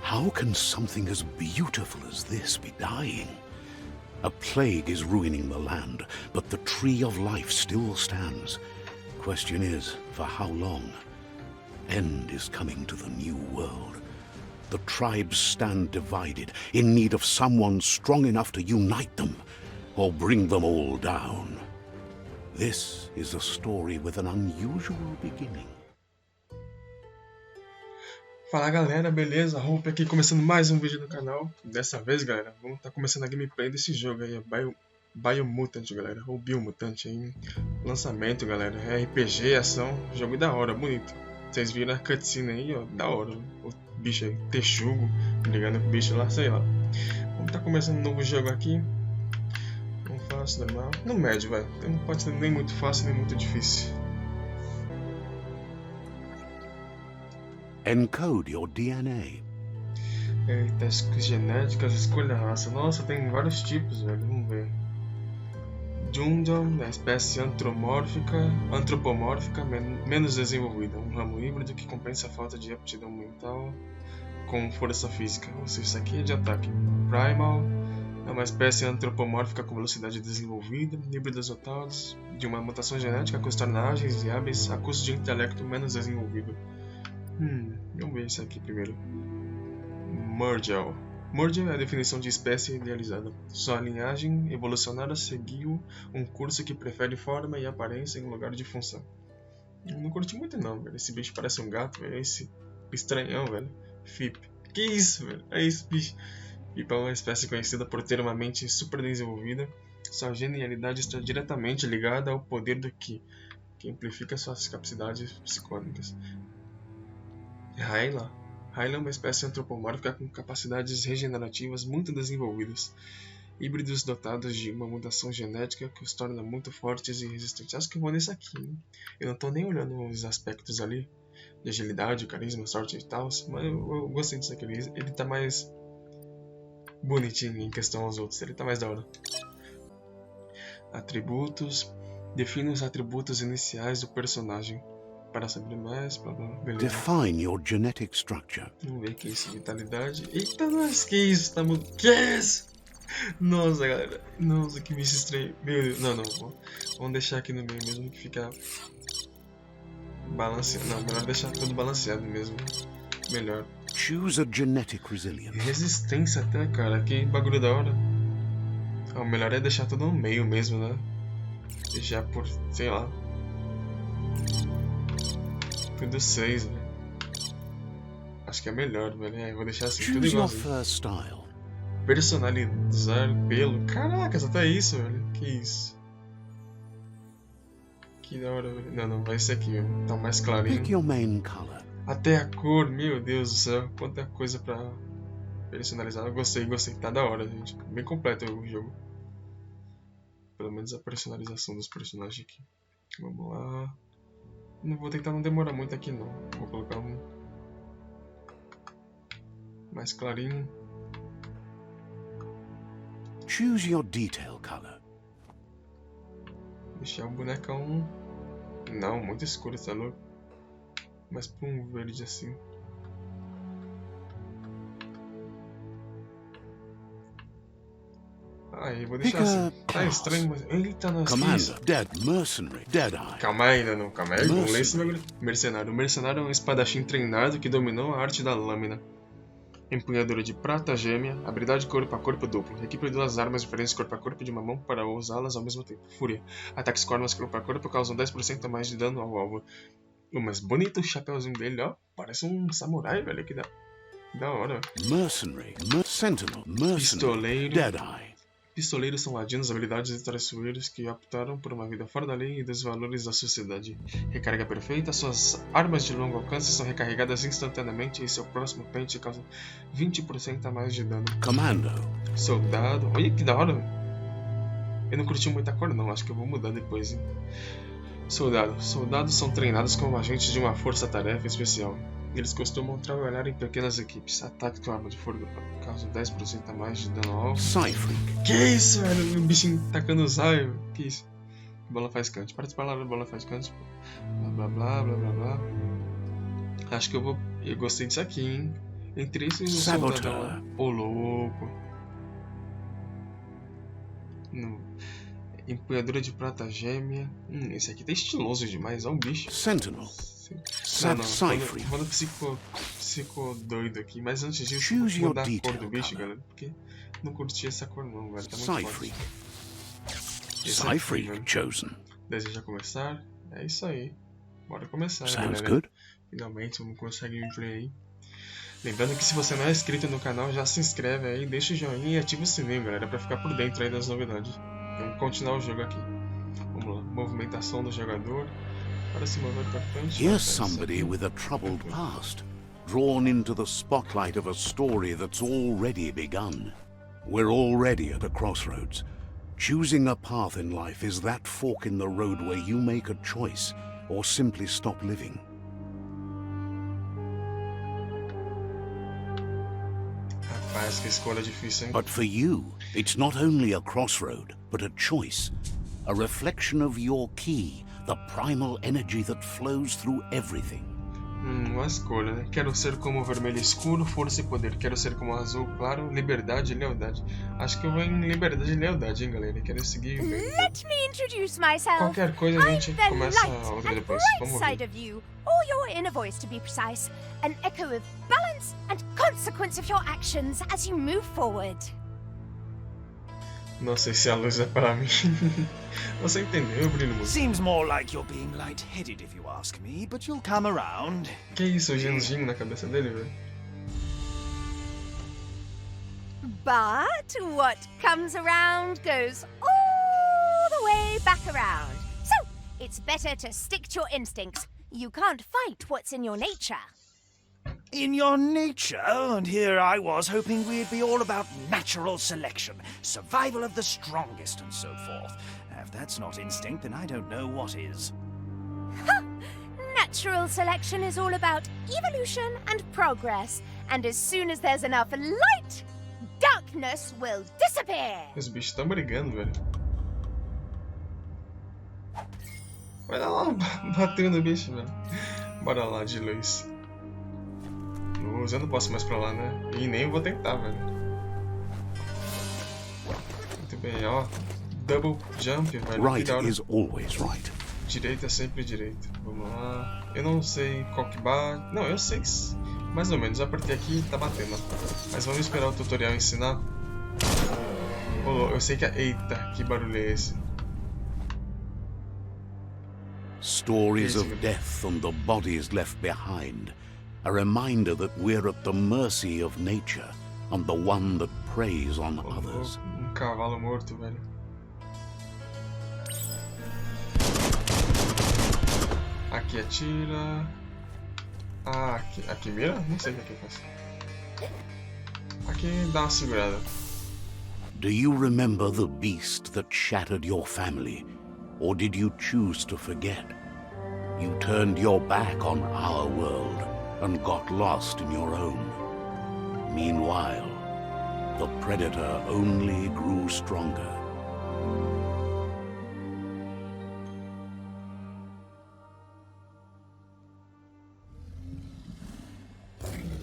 How can something as beautiful as this be dying? A plague is ruining the land, but the tree of life still stands. Question is, for how long? End is coming to the new world. The tribes stand divided, in need of someone strong enough to unite them, or bring them all down. This is a story with an unusual beginning. Fala galera, beleza? Hope aqui começando mais um vídeo no canal. Dessa vez, galera, vamos estar começando a gameplay desse jogo aí, Biomutant, galera, ou Biomutant aí. Lançamento, galera, é RPG, ação, jogo da hora, bonito. Vocês viram a cutscene aí, ó, da hora. O bicho aí, texugo, ligando com o bicho lá, sei lá. Vamos estar começando um novo jogo aqui. Não fácil, normal. No médio, vai. Não pode ser nem muito fácil, nem muito difícil. Encode your DNA. Testes genéticas, escolha a raça. Nossa, tem vários tipos, velho. Vamos ver. Jundon, a espécie antropomórfica menos desenvolvida. Um ramo híbrido que compensa a falta de aptidão mental com força física. Ou seja, isso aqui é de ataque. Primal é uma espécie antropomórfica com velocidade desenvolvida. Híbridos dotados de uma mutação genética que os torna ágeis e hábeis a custo de intelecto menos desenvolvido. Vamos ver isso aqui primeiro. Murgel. Murgel é a definição de espécie idealizada. Sua linhagem evolucionária seguiu um curso que prefere forma e aparência em lugar de função. Eu não curti muito não, velho. Esse bicho parece um gato, velho. Esse estranhão, velho. Fip. Que isso, velho? É isso, bicho. Fip é uma espécie conhecida por ter uma mente super desenvolvida. Sua genialidade está diretamente ligada ao poder do Ki, que amplifica suas capacidades psicóticas. Hyla é uma espécie antropomórfica com capacidades regenerativas muito desenvolvidas. Híbridos dotados de uma mutação genética que os torna muito fortes e resistentes. Acho que eu vou nesse aqui, hein? Eu não tô nem olhando os aspectos ali de agilidade, carisma, sorte e tal, mas eu gostei disso aqui. Ele tá mais bonitinho em questão aos outros, ele tá mais da hora. Atributos. Define os atributos iniciais do personagem. Para saber mais, beleza. Define your genetic structure. Vamos ver que é isso, vitalidade. Eita, nossa, que isso, tá muito... Que é isso? Nossa, galera. Nossa, que bicho estranho. Meu Deus, não. Vamos deixar aqui no meio mesmo que fica balanceado. Não, melhor deixar tudo balanceado mesmo. Melhor. Choose a genetic resilience. Resistência até, cara. Que bagulho da hora. O melhor é deixar tudo no meio mesmo, né? Deixar por, sei lá. Tudo 6, velho. Acho que é melhor, velho. Eu vou deixar assim, tudo igualzinho. Personalizar pelo. Caraca, só tá isso, velho. Que isso. Que da hora, velho. Não, vai ser aqui, velho. Tá mais clarinho. Pick your main color. Até a cor, meu Deus do céu. Quanta coisa pra personalizar. Eu gostei. Tá da hora, gente. Bem completo o jogo. Pelo menos a personalização dos personagens aqui. Vamos lá. Não vou tentar não demorar muito aqui não. Vou colocar um mais clarinho. Choose your detail color. Deixar o bonecão. Não, muito escuro, tá louco? Mas pra um verde assim. Aí, vou deixar assim. Tá estranho, mas... Eita, nossa, Commander, dead mercenary, dead eye. Calma aí, ainda não. Calma aí, vamos ler esse bagulho. Mercenário. O mercenário é um espadachim treinado que dominou a arte da lâmina. Empunhadura de prata gêmea. Habilidade corpo a corpo duplo. Equipe 2 armas diferentes corpo a corpo de uma mão para usá-las ao mesmo tempo. Fúria. Ataques com armas corpo a corpo causam 10% a mais de dano ao alvo. Mas bonito o chapéuzinho dele, ó. Parece um samurai, velho. Que da hora. Mercenary, sentinel, mercenary, pistoleiro. Dead eye. Pistoleiros são ladinos, habilidades de traiçoeiros que optaram por uma vida fora da lei e dos valores da sociedade. Recarga perfeita, suas armas de longo alcance são recarregadas instantaneamente e seu próximo pente causa 20% a mais de dano. Commando. Soldado, olha que da hora. Eu não curti muita cor não, acho que eu vou mudar depois, hein? Soldado. Soldados são treinados como agentes de uma força-tarefa especial. Eles costumam trabalhar em pequenas equipes. Ataque com arma de fogo causa 10% a mais de dano ao alvo. Que isso, velho? Um bichinho tacando os raios. Que isso? Bola faz cante. Parece palavra bola faz cante. Blá blá blá blá blá blá. Acho que eu vou... Eu gostei disso aqui, hein? Entre isso e o Saboteur. soldadão. Ô, louco. Empunhadura de prata gêmea. Esse aqui tá estiloso demais. Olha o bicho. Sentinel. Não. Quando psico doido aqui. Mas antes disso, vou mudar a cor do bicho, galera. Porque não curti essa cor não, velho. Tá muito forte. Sci-Freak chosen. Deseja começar? É isso aí. Bora começar, Sounds galera. good. Finalmente vamos conseguir gameplay aí. Lembrando que se você não é inscrito no canal, já se inscreve aí, deixa o joinha e ativa o sininho, galera, pra ficar por dentro aí das novidades. Vamos continuar o jogo aqui. Vamos lá. Movimentação do jogador. Para se mover para frente. Here's somebody with a troubled past, drawn into the spotlight of a story that's already begun. We're already at a crossroads. Choosing a path in life is that fork in the road where you make a choice or simply stop living. Rapaz, que escolha difícil, hein? But for you, it's not only a crossroad, but a choice. A reflection of your key, the primal energy that flows through everything. Uma escolha, né? Quero ser como o vermelho escuro, força e poder. Quero ser como o azul claro, liberdade e lealdade. Acho que eu vou em liberdade e lealdade, hein, galera? Quero seguir bem. Let me introduce myself. Qualquer coisa a gente I'm the começa light outra and depois. bright Vamos side ver. of you, or your inner voice to be precise. An echo of balance and consequence of your actions as you move forward. Não sei se a luz é para mim. Você entendeu, Bruno? Seems more like you're being light-headed if you ask me, but you'll come around. Que isso, o Genjin na cabeça dele, velho? But what comes around goes all the way back around. So, it's better to stick to your instincts. You can't fight what's in your nature. In your nature, and here I was hoping we'd be all about natural selection, survival of the strongest and so forth. If that's not instinct, then I don't know what is. Natural selection is all about evolution and progress. And as soon as there's enough light, darkness will disappear. Os bichos estão brigando, velho. Vai lá, bateu no bicho, velho. Bora lá, de luz. Luz, eu não posso mais pra lá, né? E nem vou tentar, velho. Muito bem, ó. Double jump, velho. Right is always right. Direita é sempre direita. Vamos lá. Eu não sei qual que bate. Não, eu sei. Mais ou menos. Eu apertei aqui e tá batendo. Mas vamos esperar o tutorial ensinar. Oh, eu sei que é... Eita, que barulho é esse? Stories of death and the bodies left behind. A reminder that we're at the mercy of nature and the one that preys on others. Cavalo morto, velho. Aqui atira. Ah, aqui mira? Não sei o que faz. Aqui dá uma segurada. Do you remember the beast that shattered your family? Or did you choose to forget? You turned your back on our world and got lost in your own. Meanwhile, the predator only grew stronger.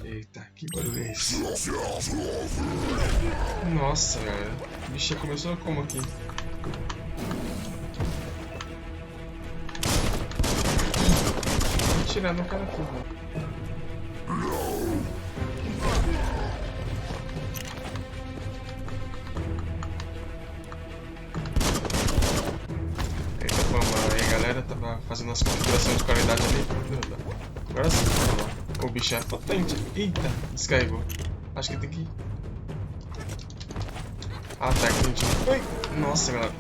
Eita, que barulho é esse? Nossa, galera. O bicho começou como aqui? Vou tirar no cara aqui, velho. Eita, vamos aí, galera. Tava fazendo as configurações de qualidade ali. Agora sim, vamos lá. O bicho é potente. Eita, descarregou. Acho que tem que... Ah, tá, entendi. Oi. Nossa, galera.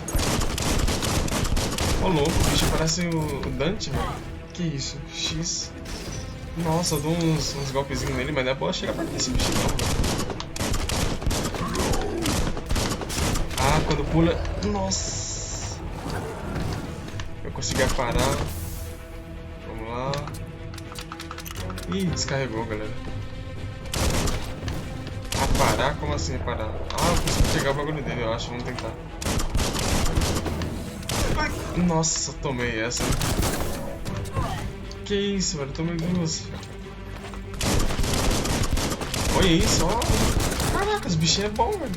Ô, louco, o bicho parece o Dante, velho. Que isso? X. Nossa, eu dou uns golpezinhos nele, mas não é boa chegar perto desse bicho não, velho. Ah, quando pula... Nossa. Eu consegui parar. Vamos lá. Ih, descarregou, galera. Parar? Como assim parar? Ah, eu consigo pegar o bagulho dele, eu acho. Vamos tentar. Ai, nossa, tomei essa. Que isso, velho? Tomei duas. Olha isso, ó. Caraca, os bichinhos é bom, velho.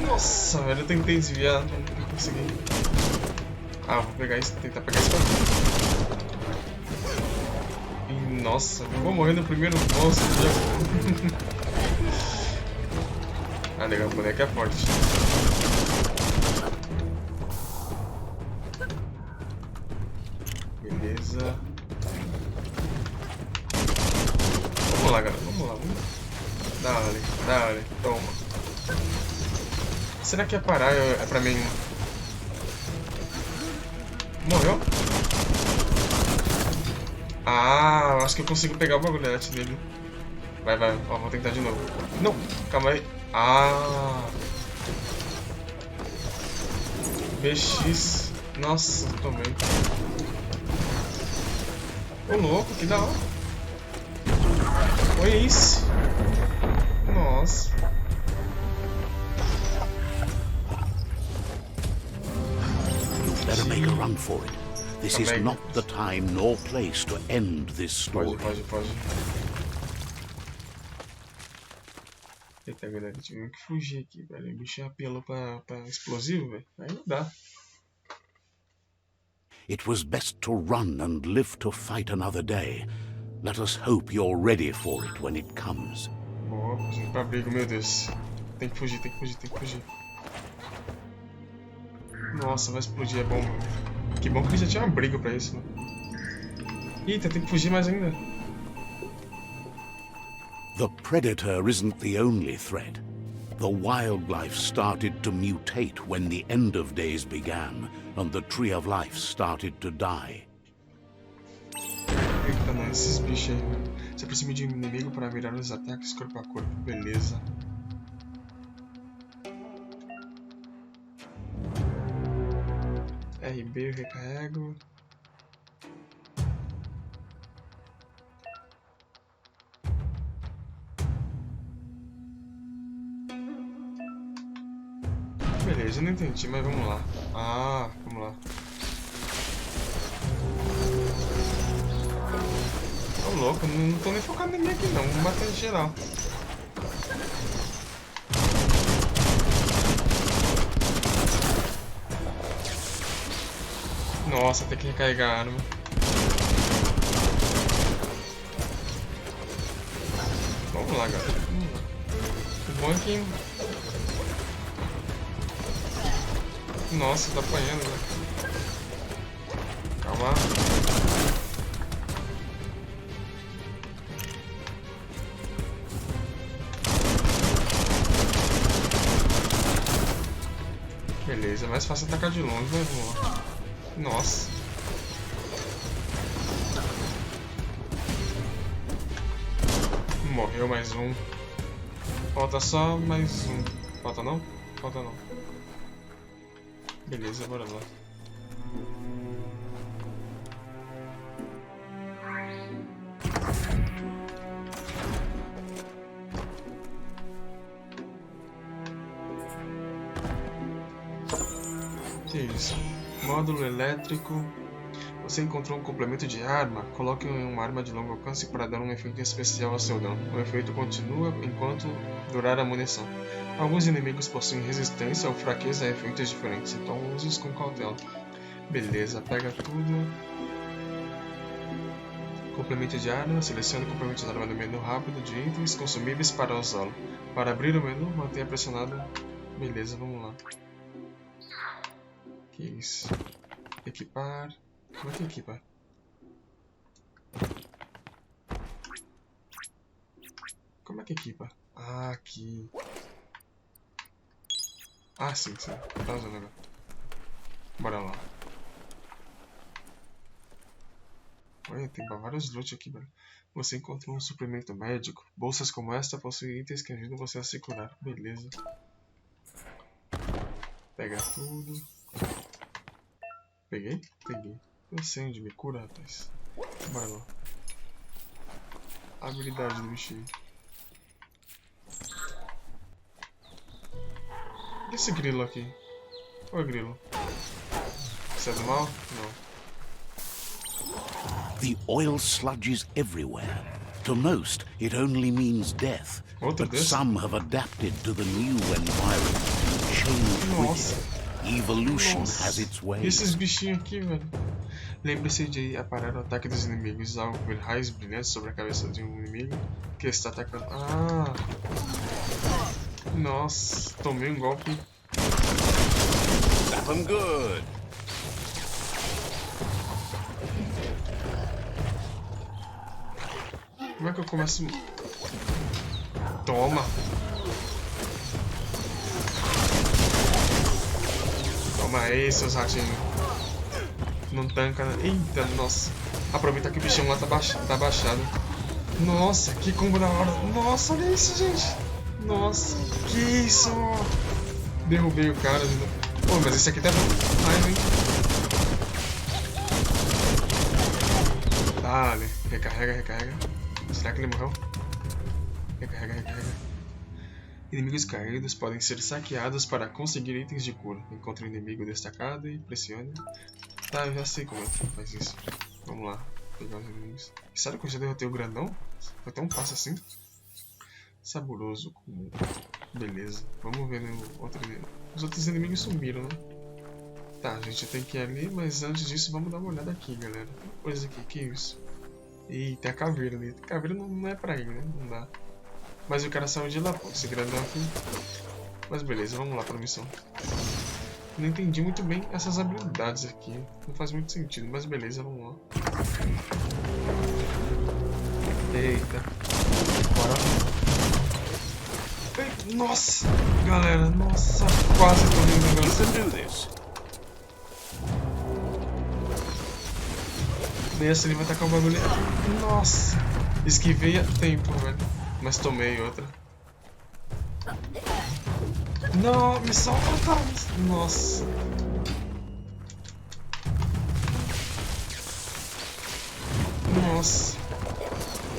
Nossa, velho, eu tentei desviar, não consegui. Ah, vou pegar isso, tentar pegar isso pra mim. E, nossa, eu vou morrer no primeiro monstro. Ah, legal, o boneco é forte. Beleza. Vamos lá, galera, vamos lá. Dale, toma. Será que é parar? É pra mim? Morreu? Ah, acho que eu consigo pegar o bagulhete dele. Vai, ó, vou tentar de novo. Não, calma aí. Ah. BX. Nossa, tomei. Ô louco, que da hora. Olha isso. Nossa. Better make a run for it. This is not the time nor place to end this story. Pode. Eita, galera, tive que fugir aqui, velho. O bicho apelou pra explosivo, velho. Aí não dá. It was best to run and live to fight another day. Let us hope you're ready for it when it comes. Boa, fugindo pra briga, meu Deus. Tem que fugir. Nossa, vai explodir, é bom, mano. Que bom que ele já tinha uma briga pra isso, mano. Eita, tem que fugir mais ainda. The predator isn't the only threat. The wildlife started to mutate when the end of days began, and the tree of life started to die. Eita, não, esses bichos aí, mano. Se aproxime de um inimigo para mirar os ataques corpo a corpo, beleza. RB, eu recarrego. Beleza, eu não entendi, mas vamos lá. Ah, vamos lá. Ô louco, não tô nem focado em mim aqui não, vou bater em geral. Nossa, tem que recarregar a arma. Vamos lá, galera. O bom é que... Nossa, tá apanhando, velho. Calma. Beleza, é mais fácil atacar de longe, né? Vamos lá. Nossa. Morreu mais um. Falta só mais um. Falta não? Falta não. Beleza, bora lá. Que isso? Módulo elétrico. Você encontrou um complemento de arma? Coloque uma arma de longo alcance para dar um efeito especial ao seu dano. O efeito continua enquanto durar a munição. Alguns inimigos possuem resistência ou fraqueza a efeitos diferentes, então use-os com cautela. Beleza, pega tudo. Complemento de arma. Selecione o complemento de arma no menu rápido de itens consumíveis para usá-lo. Para abrir o menu, mantenha pressionado. Beleza, vamos lá. Que isso? Equipar. Como é que equipa? Como é que equipa? Ah, aqui. Ah, sim. Tá usando agora. Bora lá. Olha, tem vários loot aqui, velho. Você encontrou um suplemento médico. Bolsas como esta possuem itens que ajudam você a se curar. Beleza. Pega tudo. Peguei? Peguei. Eu sei onde me cura, rapaz. Bora lá. Habilidade do bichinho. E esse grilo aqui? Qual é o grilo? Você é do mal? Não. The oil sludge is everywhere. To most, it only means death. Outro But desse? some have adapted to the new environment and changed with Nossa. it. Evolution Nossa. has its E ways. esses bichinhos aqui, velho? Lembre-se de aparar o ataque dos inimigos ao ver raios brilhantes sobre a cabeça de um inimigo que está atacando. Ah! Nossa, tomei um golpe. Zap 'em good. Como é que eu começo? Toma! Toma aí, seus ratinhos. Não tanca, né? Eita, nossa. Aproveitar que o bichão lá tá baixado. Nossa, que combo da hora. Nossa, olha isso, gente. Nossa, que isso. Derrubei o cara. Pô, mas esse aqui tá dando raiva, hein? Dale. Recarrega, recarrega. Será que ele morreu? Recarrega, recarrega. Inimigos caídos podem ser saqueados para conseguir itens de cura. Encontre o inimigo destacado e pressione. Tá, eu já sei como é que faz isso. Vamos lá, pegar os inimigos. Sério que eu já derrotei o grandão? Foi tão fácil assim? Saboroso. Beleza, vamos ver no outro inimigo. Os outros inimigos sumiram, né? Tá, a gente tem que ir ali, mas antes disso vamos dar uma olhada aqui, galera. Coisa aqui, que isso? Ih, tem a caveira ali. Caveira não é pra ir, né? Não dá. Mas o cara saiu de lá, pô, esse grandão aqui. Mas beleza, vamos lá pra missão. Não entendi muito bem essas habilidades aqui. Não faz muito sentido, mas beleza, vamos lá. Eita. Bora. Ei, nossa! Galera, nossa! Quase tomei o negócio. You can do this. Nessa ele vai tacar o bagulho. Nossa! Esquivei a tempo, velho. Mas tomei outra. Não, me solta, nossa. Nossa.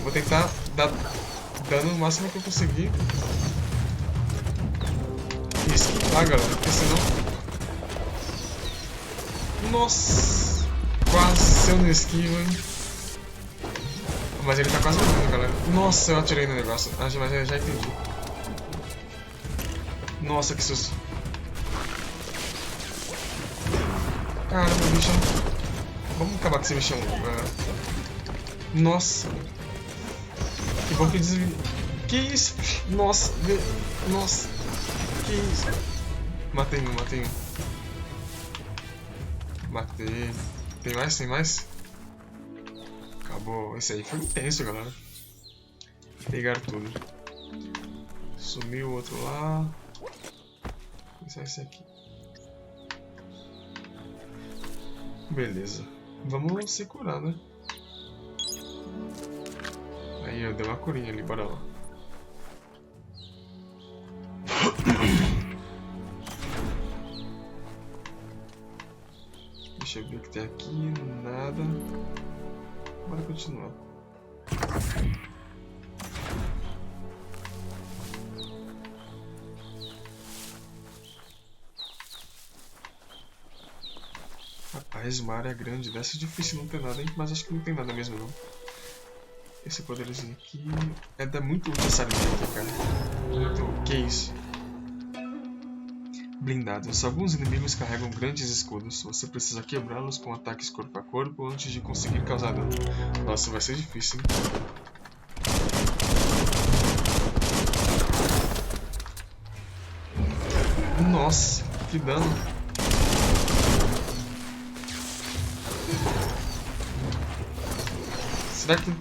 Vou tentar dar dano o máximo que eu conseguir. E esquivar, galera, porque senão... Nossa. Quase se eu não esquivo, hein. Mas ele tá quase morrendo, galera. Nossa, eu atirei no negócio. Ah, mas já entendi. Nossa, que susto. Caramba, bichão. Vamos acabar com esse bichão, galera. Nossa. Que bom que desvia. Que isso? Nossa. Nossa. Que isso? Matei um, matei um. Matei. Tem mais? Tem mais? Acabou. Esse aí foi intenso, galera. Pegaram tudo. Sumiu o outro lá. Esse é esse aqui. Beleza. Vamos se curar, né? Aí, eu dei uma curinha ali, bora lá. Deixa eu ver o que tem aqui. Nada. Bora continuar. Rapaz, uma área grande dessa é difícil não ter nada, hein? Mas acho que não tem nada mesmo, não. Esse poderzinho aqui é da muito útil essa linha aqui, cara. Muito... Que isso? Blindados. Alguns inimigos carregam grandes escudos. Você precisa quebrá-los com ataques corpo a corpo antes de conseguir causar dano. Nossa, vai ser difícil, hein? Nossa, que dano. Será que...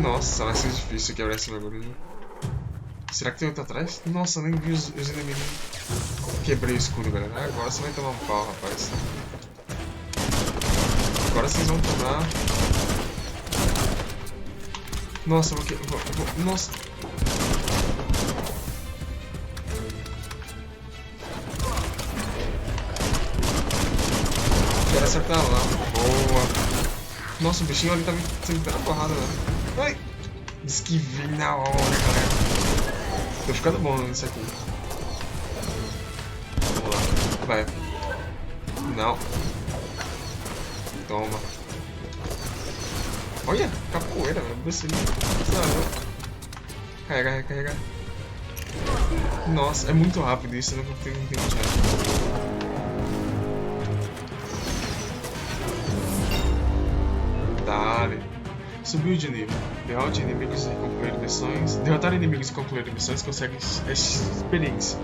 Nossa, vai ser difícil quebrar esse bagulho. Será que tem outro atrás? Nossa, nem vi os inimigos. Quebrei o escudo, galera. Agora você vai tomar um pau, rapaz. Agora vocês vão tomar... Nossa, eu vou... Nossa... Quero acertar lá. Boa. Nossa, o bichinho ali tá me sentando a porrada, velho. Ai! Esquivei na hora, galera. Tô ficando bom nisso aqui. Vamos lá. Vai. Não. Toma. Olha, capoeira, velho. Bruce Lee. Carrega, carrega. Nossa, é muito rápido isso, eu não tenho tempo de Dale. Subiu de nível. Derrotar inimigos e concluir missões consegue experiência.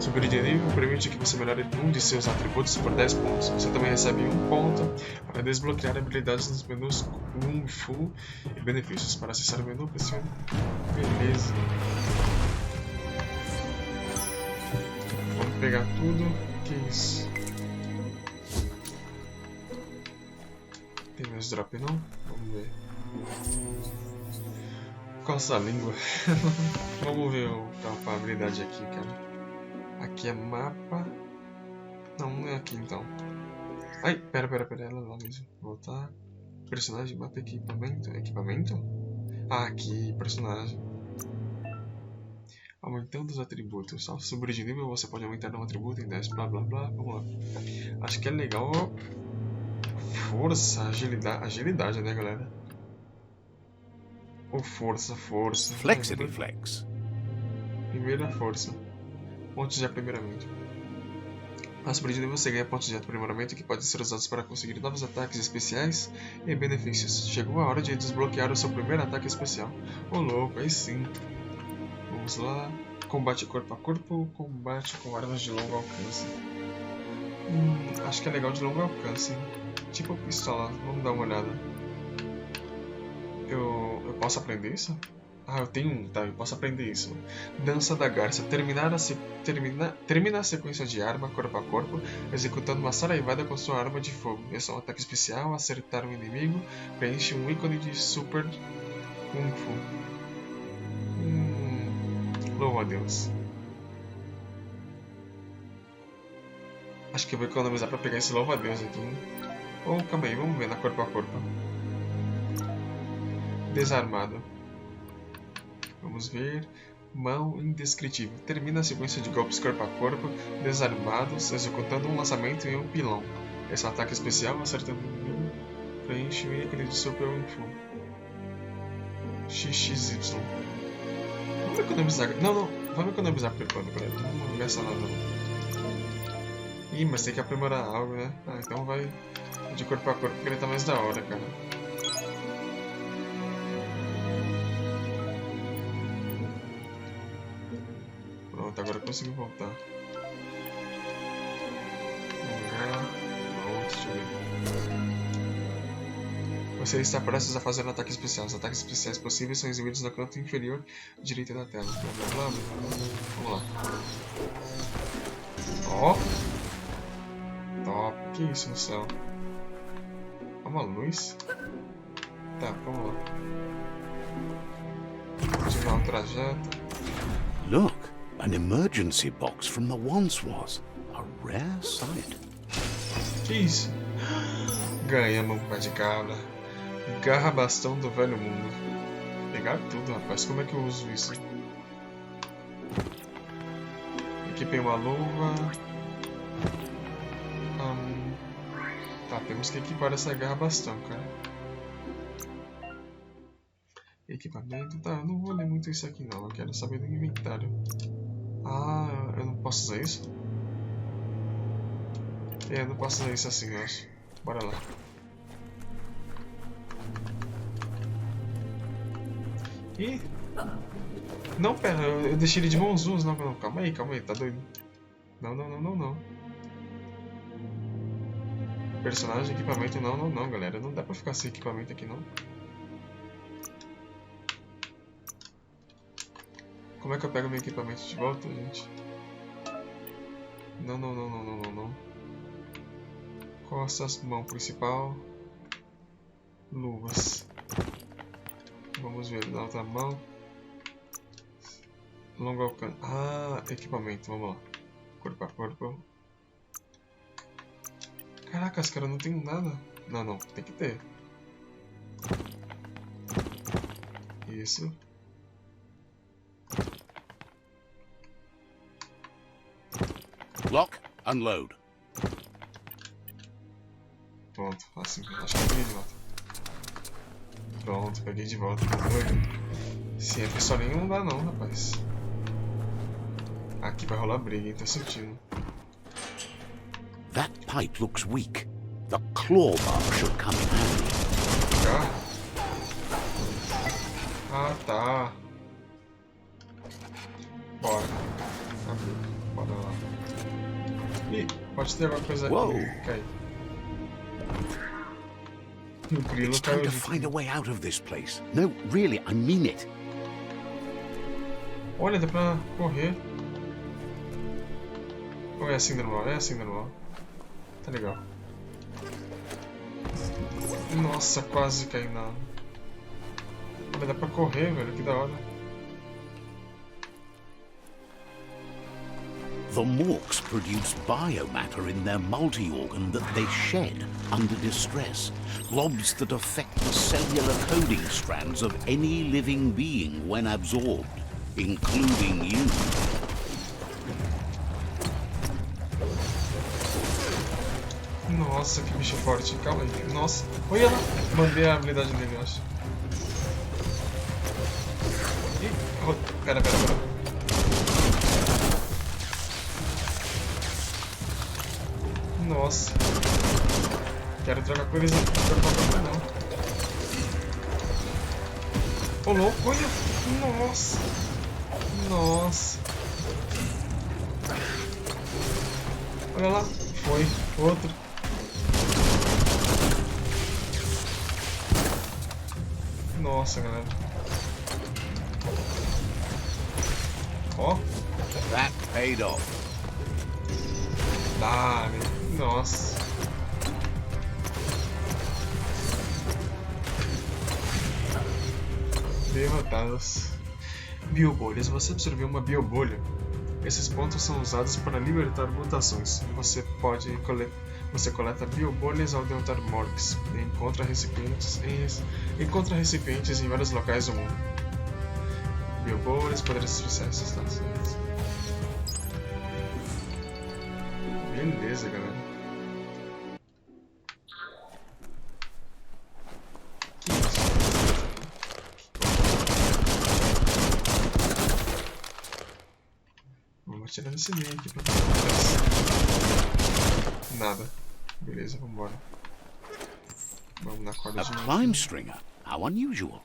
Subir de nível permite que você melhore um de seus atributos por 10 pontos. Você também recebe 1 ponto para desbloquear habilidades nos menus Kung Fu e benefícios. Para acessar o menu, pressione. Beleza. Vamos pegar tudo. Que isso? Tem mais drop não? Vamos ver. Coça a língua. Vamos ver a habilidade aqui, cara. Aqui é mapa. Não é aqui então. Ai, pera, ela lá mesmo. Voltar. Personagem, mapa, equipamento. Equipamento? Ah, aqui, personagem. Aumentando os atributos. Ao subir de nível, você pode aumentar um atributo em 10. Blá blá blá. Vamos lá. Acho que é legal. Força, agilidade, né, galera? Ou força. Flexity flex. Primeira força. Pontos de aprimoramento. Ao subir de nível, você ganha pontos de aprimoramento que podem ser usados para conseguir novos ataques especiais e benefícios. Chegou a hora de desbloquear o seu primeiro ataque especial. Ô louco, aí sim. Vamos lá. Combate corpo a corpo, combate com armas de longo alcance. Acho que é legal de longo alcance, hein? Tipo pistola, vamos dar uma olhada. Eu posso aprender isso? Ah, eu tenho um, tá, eu posso aprender isso. Dança da garça. Termina a sequência de arma corpo a corpo, executando uma saraivada com sua arma de fogo. Esse é um ataque especial, acertar um inimigo, preenche um ícone de super Kung Fu. Louvo a Deus. Acho que eu vou economizar pra pegar esse louvo a Deus aqui, hein? Oh, calma aí, vamos ver na corpo a corpo. Desarmado. Vamos ver. Mão indescritível. Termina a sequência de golpes corpo a corpo, desarmados, executando um lançamento em um pilão. Esse é um ataque especial, acertando o inimigo. Preenche o ícone de Super Kung Fu. XXY. Vamos economizar. Não. Vamos economizar preparando pra ele. Não vamos gastar nada não. Ih, mas tem que aprimorar algo, né? Ah, então vai de corpo a corpo, porque ele tá mais da hora, cara. Pronto, agora eu consigo voltar. Vamos lá. Pronto, deixa eu ver. Você está prestes a fazer um ataque especial. Os ataques especiais possíveis são exibidos no canto inferior direito da tela. Blá, blá, blá. Vamos lá. Ó! Top, que isso no céu? É uma luz? Tá, vamos lá. Continuar o trajeto. Look, an emergency box from the once was. A rare sight. Que isso? Ganhamos um pé de cabra. Garra bastão do velho mundo. Pegar tudo, rapaz. Como é que eu uso isso? Equipei uma luva. Tá, temos que equipar essa garra bastão, cara. Equipamento, tá, eu não vou ler muito isso aqui não, eu quero saber do inventário. Ah, eu não posso usar isso? É, eu não posso usar isso assim, eu acho. Bora lá. Ih! Não, pera, eu deixei ele de mãos duas, não, calma aí, tá doido. Não. Personagem, equipamento, não, galera. Não dá pra ficar sem equipamento aqui, não. Como é que eu pego meu equipamento de volta, gente? Não. Costas, mão principal. Luvas. Vamos ver na outra mão. Longo alcance. Ah, equipamento, vamos lá. Corpo a corpo. Caracas, cara, eu não tenho nada. Não, tem que ter. Isso. Lock, unload. Pronto, assim, acho que é idiota. Pronto, peguei de volta, tá doido? Se é pistolinha não dá não, rapaz. Aqui vai rolar briga, hein? Tô sentindo. That pipe looks weak. The claw mark should come in handy. Cá. Ah, tá. Bora. Abriu. Bora lá. Ih, pode ter alguma coisa aqui. Uou. Cai. O grilo It's time caiu to de... find a way out of this place. No, really, I mean it. Olha, dá pra correr. Ou é assim normal? É assim normal. Tá legal. Nossa, quase caí na... Olha, dá pra correr, velho. Que da hora. The morks produce biomatter in their multi-organ that they shed under distress. Blobs that affect the cellular coding strands of any living being when absorbed, including you. Nossa, que bicho forte. Calma aí. Nossa. Olha lá. Mandei a habilidade dele, eu acho. Ih, pera. Nossa. Quero trocar cores aqui. Não. Ô, louco. Olha. Nossa. Nossa. Olha lá. Foi. Outro. Nossa, galera. Ó. That paid off. Dale. Nossa. Derrotados. Biobolhas. Você absorveu uma biobolha. Esses pontos são usados para libertar mutações. Você coleta biobolhas ao derrotar morks e encontra recipientes em vários locais do mundo. Biobolhas, poderes especiais, substâncias. Beleza, galera. Que isso? Vamos atirar nesse meio aqui pra ver o que acontece. Nada. Beleza, vambora. Vamos na corda A de climb stringer? How unusual.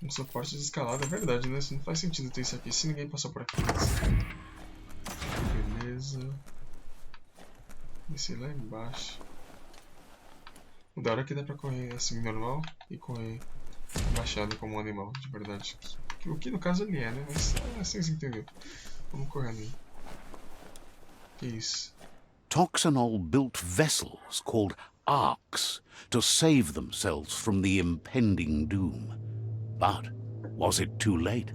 um suporte de escalada. É verdade, né? Isso não faz sentido ter isso aqui se ninguém passou por aqui. Beleza. Descer lá embaixo. O da hora que dá pra correr assim normal e correr baixado como um animal, de verdade. O que no caso ele é, né? Mas vocês entenderam. Vamos correndo aí. Que isso? Toxanol built vessels called arks to save themselves from the impending doom. But was it too late?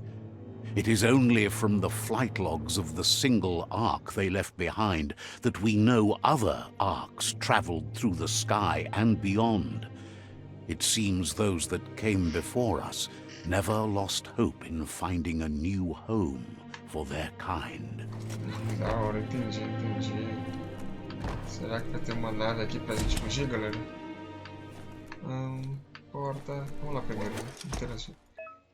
It is only from the flight logs of the single ark they left behind that we know other arks traveled through the sky and beyond. It seems those that came before us never lost hope in finding a new home for their kind. Da hora, entendi. Será que vai ter uma nave aqui pra gente fugir, galera? Porta... Vamos lá primeiro, interagir.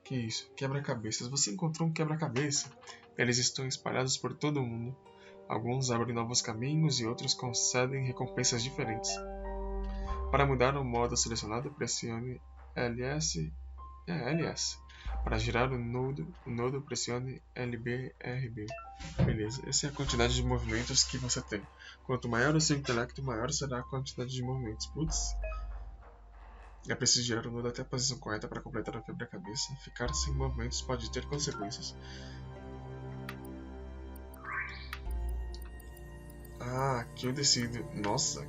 Que isso? Quebra-cabeças. Você encontrou um quebra-cabeça. Eles estão espalhados por todo o mundo. Alguns abrem novos caminhos e outros concedem recompensas diferentes. Para mudar o modo selecionado, pressione LS. LS. Para girar o nodo pressione LB, RB. Beleza, essa é a quantidade de movimentos que você tem. Quanto maior o seu intelecto, maior será a quantidade de movimentos. Putz. É preciso girar o nodo até a posição correta para completar o quebra-cabeça. Ficar sem movimentos pode ter consequências. Ah, aqui eu decido. Nossa,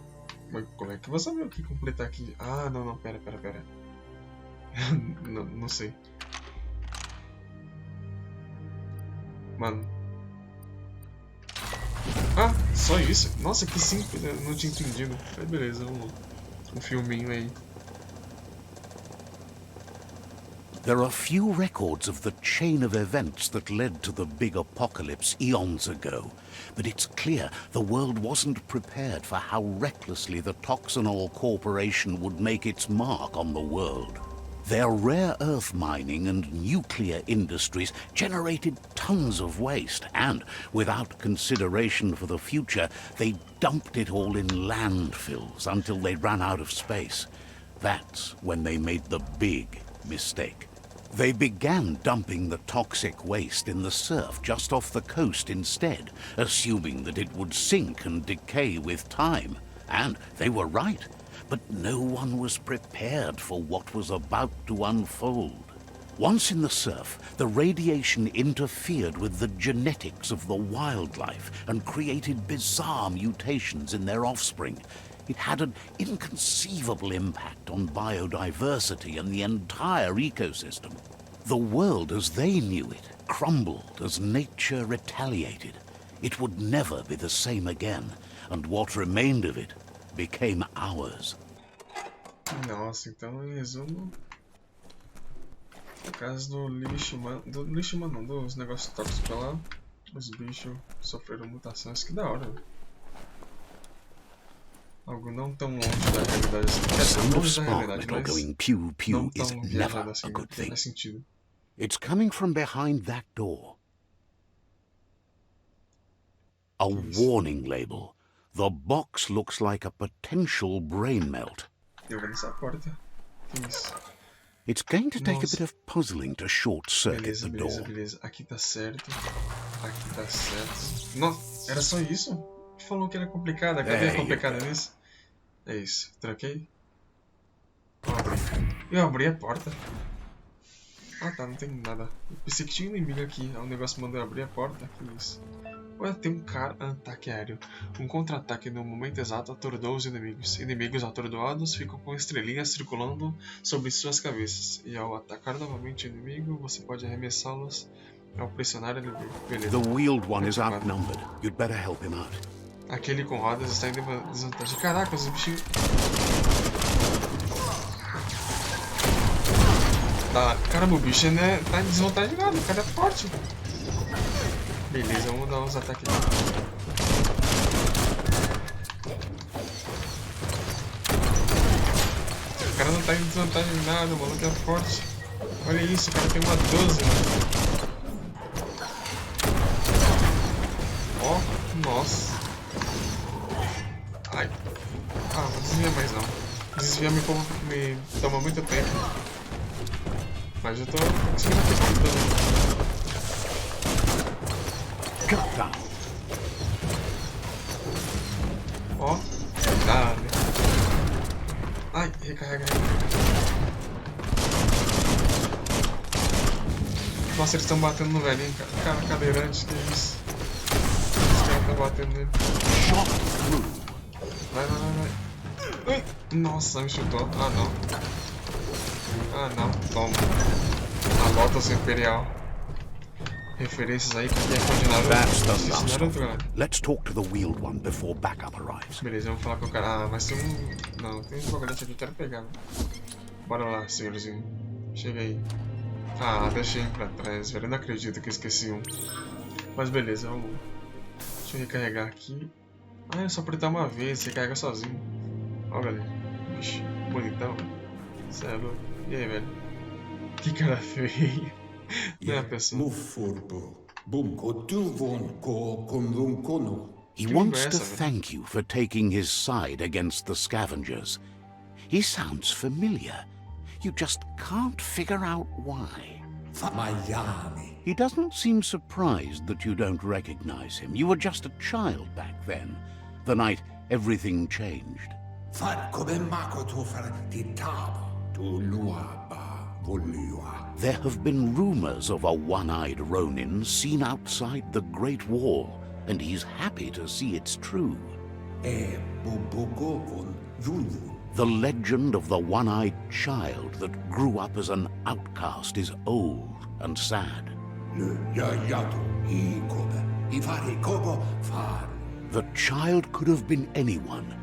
como é que eu vou saber o que completar aqui? Ah, não, pera. não sei. Mano. Ah, só isso? Nossa, que simples, eu não tinha entendido. Aí beleza, vamos lá. Um filminho aí. There are few records of the chain of events that led to the big apocalypse eons ago, but it's clear the world wasn't prepared for how recklessly the Toxanol Corporation would make its mark on the world. Their rare earth mining and nuclear industries generated tons of waste, and without consideration for the future, they dumped it all in landfills until they ran out of space. That's when they made the big mistake. They began dumping the toxic waste in the surf just off the coast instead, assuming that it would sink and decay with time. And they were right. But no one was prepared for what was about to unfold. Once in the surf, the radiation interfered with the genetics of the wildlife and created bizarre mutations in their offspring. It had an inconceivable impact on biodiversity and the entire ecosystem. The world as they knew it crumbled as nature retaliated. It would never be the same again, and what remained of it became ours. Nossa, então em resumo, no caso do lixo humano, não, dos negócios tóxicos pra lá, os bichos sofreram mutações, que da hora. Algo não tão longe da realidade assim. The sound of Longe da spark realidade, metal mas going pew pew não is tão never viajado assim, a good thing. faz sentido. It's coming from behind that door. A warning label. The box looks like a potential brain melt. Eu vou nessa porta. Que isso? It's going to take a Nossa. bit of puzzling to short-circuit the door. Beleza. Aqui tá certo. Aqui tá certo. Nossa, era só isso? Falou que era complicado. Cadê a complicada nisso? É isso. Tranquei. Eu abri a porta. Ah tá, não tem nada. Eu pensei que tinha um inimigo aqui. Aí o negócio mandou eu abrir a porta. Que isso? Olha, tem um cara. Ataque aéreo. Um contra-ataque no momento exato atordou os inimigos. Inimigos atordoados ficam com estrelinhas circulando sobre suas cabeças. E ao atacar novamente o inimigo, você pode arremessá-los ao pressionar ele. Beleza. The wheeled one is outnumbered. You'd better help him out. Aquele com rodas está em desvantagem. Caraca, os bichinhos. Caramba, o bicho né, tá em desvantagem nada. O cara é forte. Beleza, vamos dar uns ataques aqui. O cara não tá em desvantagem em nada, o maluco é forte. Olha isso, o cara tem uma 12, mano. Ó, nossa. Ai. Ah, não desvia mais não. Desvia me toma muito tempo. Mas eu tô conseguindo aplicar Cut down. Ó, dá, né? Ai, recarrega. Nossa, eles estão batendo no velhinho, cara. Cara, cadeirante, que isso? Os caras estão batendo nele. Shot through. Vai. Ai, nossa, me chutou. Ah, não. Toma. A Lotus Imperial. Referências aí que aqui é continuado. That's the last of them. Let's talk to the wheeled one before backup arrives. Beleza, vamos falar com o cara. Ah, mas tem um... Não, tem um foguete aqui que eu quero pegar. Né? Bora lá, senhorzinho. Chega aí. Ah, deixei um pra trás, velho. Eu não acredito que eu esqueci um. Mas beleza, vamos. Deixa eu recarregar aqui. Ah, é só apertar uma vez, recarrega sozinho. Olha ali. Vixe, bonitão. Cê é louco. E aí, velho? Que cara feio. Não é a pessoa. He wants to thank you for taking his side against the scavengers. He sounds familiar. You just can't figure out why. He doesn't seem surprised that you don't recognize him. You were just a child back then, the night everything changed. There have been rumors of a one-eyed Ronin seen outside the Great Wall, and he's happy to see it's true. The legend of the one-eyed child that grew up as an outcast is old and sad. The child could have been anyone,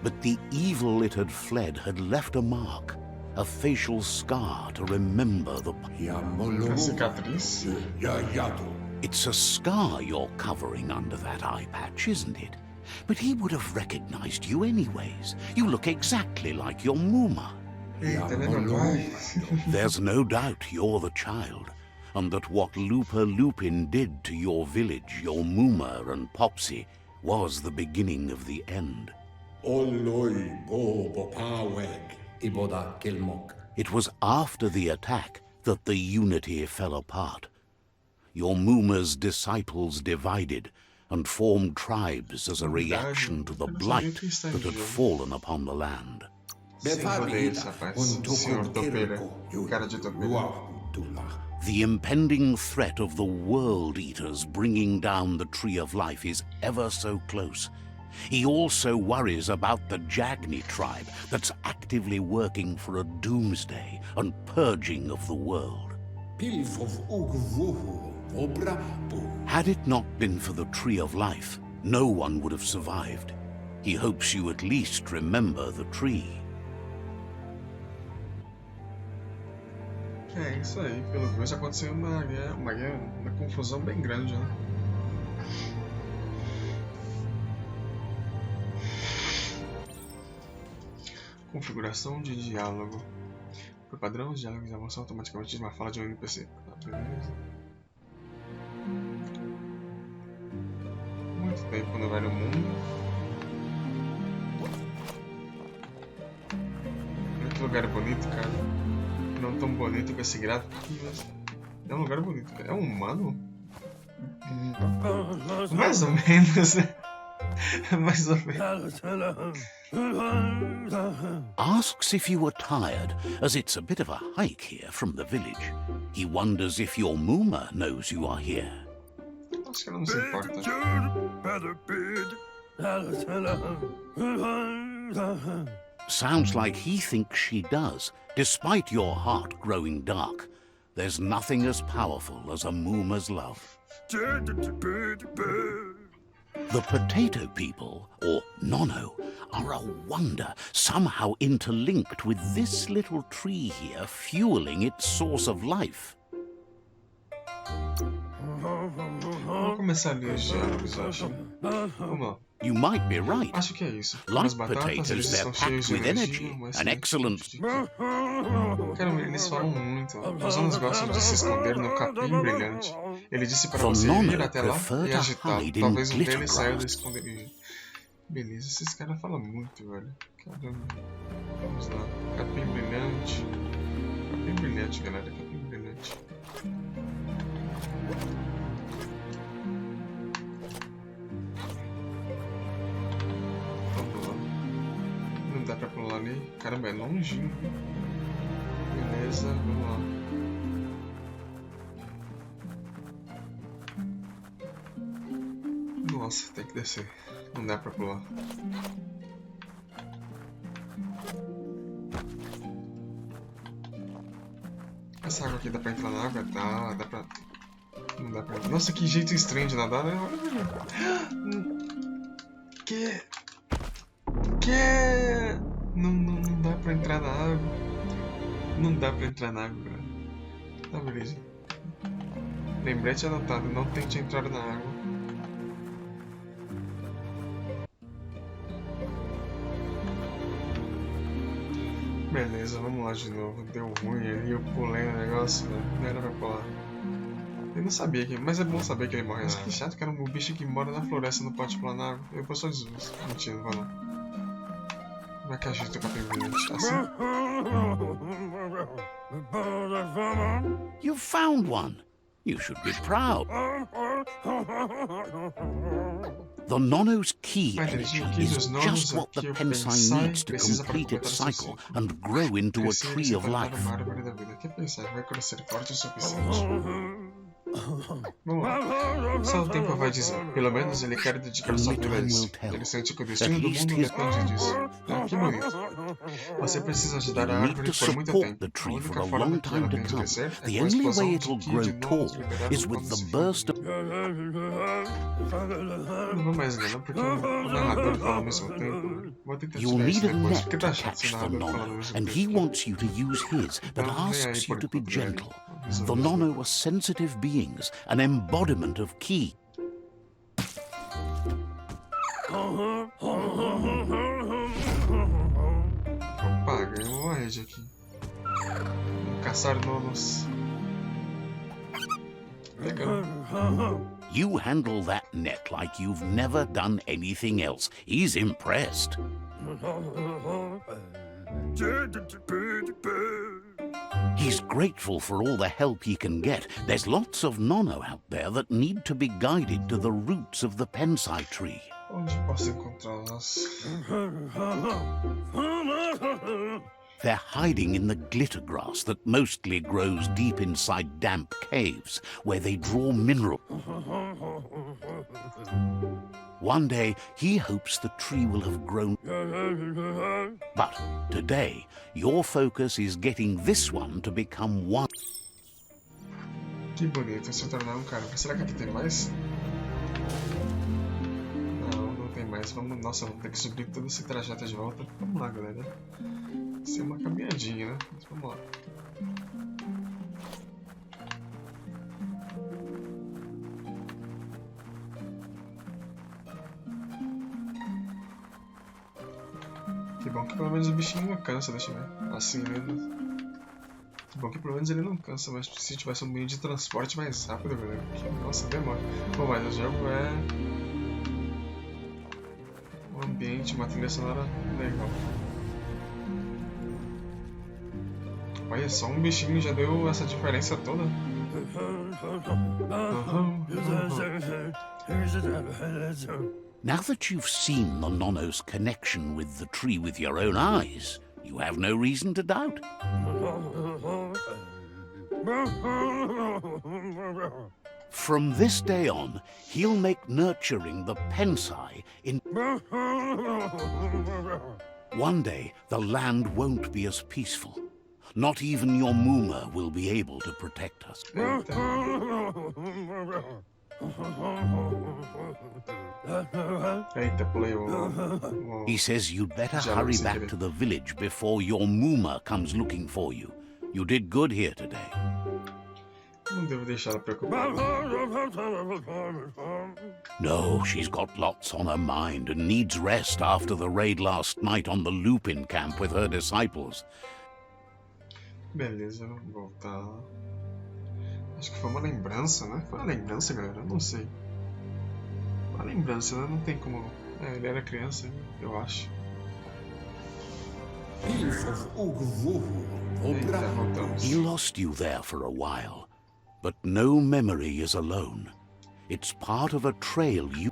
but the evil it had fled had left a mark, a facial scar to remember the... A cicatriz? It's a scar you're covering under that eye patch, isn't it? But he would have recognized you anyways. You look exactly like your Muma. Eita, ele é meu pai. There's no doubt you're the child, and that what Looper Lupin did to your village, your Mooma and Popsy, was the beginning of the end. It was after the attack that the unity fell apart. Your Mooma's disciples divided and formed tribes as a reaction to the blight that had fallen upon the land. Sem rodeios, rapaz. Senhor Topeira. Cara de topeira. The impending threat of the World Eaters bringing down the Tree of Life is ever so close. He also worries about the Jagni tribe that's actively working for a doomsday and purging of the world. Had it not been for the Tree of Life, no one would have survived. He hopes you at least remember the tree. É isso aí, pelo visto aconteceu uma confusão bem grande, né? Configuração de diálogo. Por padrão, os diálogos avançam automaticamente de uma fala de um NPC. Tá, beleza. Muito tempo no velho mundo. Muito lugar bonito, cara. Não tão bonito com esse gráfico aqui, mas é um lugar bonito, cara. É um humano? Mais ou menos, né? Mais ou menos. Asks if you were tired, as it's a bit of a hike here from the village. He wonders if your Mooma knows you are here. Acho que ela não se importa. Sounds like he thinks she does, despite your heart growing dark. There's nothing as powerful as a Mooma's love. The potato people, or Nono, are a wonder, somehow interlinked with this little tree here, fueling its source of life. Vamos começar a ler os diálogos, acho. Vamos lá. You might be right. Acho que é isso. Like As batatas, potatoes, eles they're estão cheios packed de with energia, energy, mas an excellent... Caramba, eles falam muito. Os anos gostam de se esconder no capim brilhante. Ele disse para The você Nono ir até lá prefer e to agitar. hide in Talvez um glitter deles saia do grass. esconderijo. Beleza, esses caras falam muito, velho. Caramba. Vamos lá. Capim brilhante. Capim brilhante, galera. Capim brilhante. Vamos lá. Não dá pra pular ali. Caramba, é longinho. Beleza, vamos lá. Nossa, tem que descer. Não dá pra pular. Essa água aqui dá pra entrar na água? Dá pra... Não dá pra entrar. Nossa, que jeito estranho de nadar, né? Que... Não dá pra entrar na água. Não dá pra entrar na água, cara. Tá, beleza. Lembrete anotado, não tente entrar na água. Beleza, vamos lá de novo. Deu ruim ali, eu pulei no negócio, velho. Não era pra pular. Eu não sabia que... Mas é bom saber que ele morre. Mas que chato, cara. Um bicho que mora na floresta não pode pular na água. Eu vou só dizer. Mentira, não vai não. Como é que agita o capim brilhante? Assim? You found one. You should be proud. The Nono's key energy is just what the Pensai needs to complete its cycle and grow into a tree of life. Que pensar vai crescer forte o suficiente. Vamos lá. Só o tempo vai dizer. Pelo menos ele quer dedicar sua vida a isso. Ele sente que o destino do mundo depende disso. Ah, que bonito. Você precisa ajudar a árvore por muito tempo. A única forma que ela tem de crescer é com a explosão de ki de novos liberados quando se for. Não vou mais ler, não, porque o narrador fala ao mesmo tempo. Vou tentar You'll tirar isso need a depois, net porque to tá chato se o catch the narrador fala ao Nono, mesmo and he tempo. wants you to use his that asks you to be gentle. The Nono are sensitive beings, an embodiment of ki. Opa, ganhou uma rede aqui. Vamos caçar nonos. Pegando. You handle that net like you've never done anything else. He's impressed. He's grateful for all the help he can get. There's lots of nono out there that need to be guided to the roots of the pensai tree. Onde posso encontrá-las? They're hiding in the glitter grass that mostly grows deep inside damp caves, where they draw mineral. One day, he hopes the tree will have grown. But today, your focus is getting this one to become one. Que bonito, se tornar cara. Será que aqui tem mais? Não tem mais. Vamos, nossa, vamos ter que subir todo esse trajeto de volta. Vamos lá, galera. Isso é uma caminhadinha, né? Mas vamos lá. Que bom que pelo menos o bichinho não cansa, deixa eu ver. Assim, né? Que bom que pelo menos ele não cansa, mas se tivesse um meio de transporte mais rápido, galera. Que, nossa, demora. Bom, mas o jogo é um ambiente, uma trilha sonora legal. Olha só, um bichinho já deu essa diferença toda. Now that you've seen the nono's connection with the tree with your own eyes, you have no reason to doubt. From this day on, he'll make nurturing the pensai in... One day, the land won't be as peaceful. Not even your Muma will be able to protect us. He says you'd better hurry back to the village before your Muma comes looking for you. You did good here today. Não devo deixar ela preocupada. No, she's got lots on her mind and needs rest after the raid last night on the Lupin camp with her disciples. Beleza, vamos voltar. Acho que foi uma lembrança, né? Foi uma lembrança, galera? Não sei. Uma lembrança, né? Não tem como... É, ele era criança, eu acho. Eita, voltamos. He lost you there for a while, but no memory is alone. It's part of a trail you...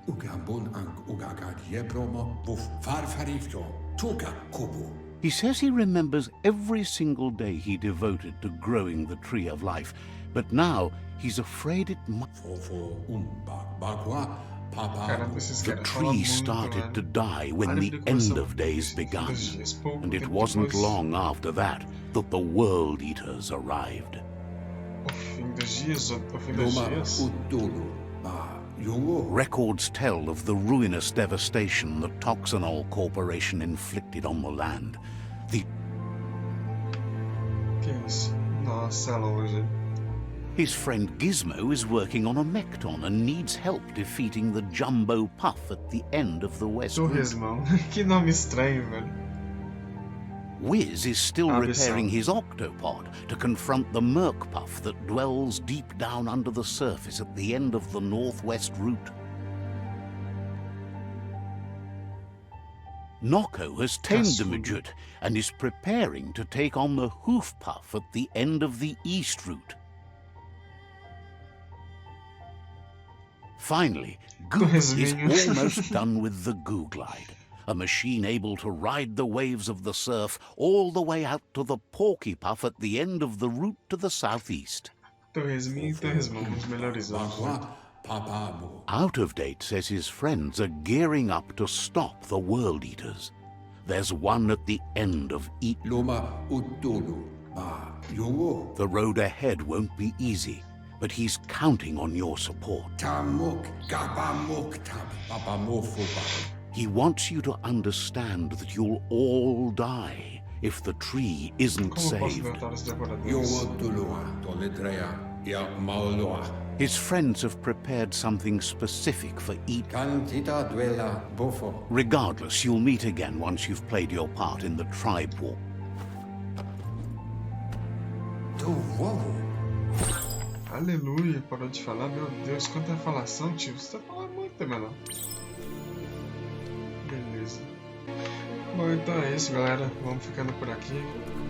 He says he remembers every single day he devoted to growing the tree of life, but now he's afraid it might... The tree started to die when the end of days began, and it wasn't long after that that the World Eaters arrived. O fim dos dias. Records tell of the ruinous devastation the Toxanol Corporation inflicted on the land. Que isso? Nossa, é longe. His friend Gizmo is working on a Mecton and needs help defeating the Jumbo Puff at the end of the West Route. Torresmão. Que nome estranho, velho. Wiz is still repairing his octopod to confront the Merc Puff that dwells deep down under the surface at the end of the Northwest Route. Noko has tamed the midget and is preparing to take on the Hoof Puff at the end of the East Route. Finally, Goop is almost done with the Googlide, a machine able to ride the waves of the surf all the way out to the Porky Puff at the end of the route to the southeast. Out of Date says his friends are gearing up to stop the World Eaters. There's one at the end of each. The road ahead won't be easy, but he's counting on your support. He wants you to understand that you'll all die if the tree isn't saved. His friends have prepared something specific for each. Regardless, you'll meet again once you've played your part in the tribe war. Aleluia, parou de falar. Meu Deus, quanta falação, tio. Você tá falando muito, menor. Beleza. Bom, então é isso, galera. Vamos ficando por aqui.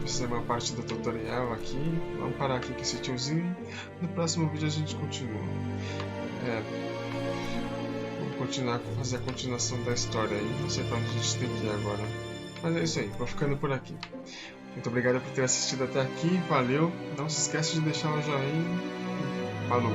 Essa é uma parte do tutorial aqui. Vamos parar aqui com esse tiozinho. No próximo vídeo a gente continua. Vamos continuar, fazer a continuação da história aí. Não sei pra onde a gente tem que ir agora. Mas é isso aí, vou ficando por aqui. Muito obrigado por ter assistido até aqui. Valeu. Não se esquece de deixar um joinha. Falou.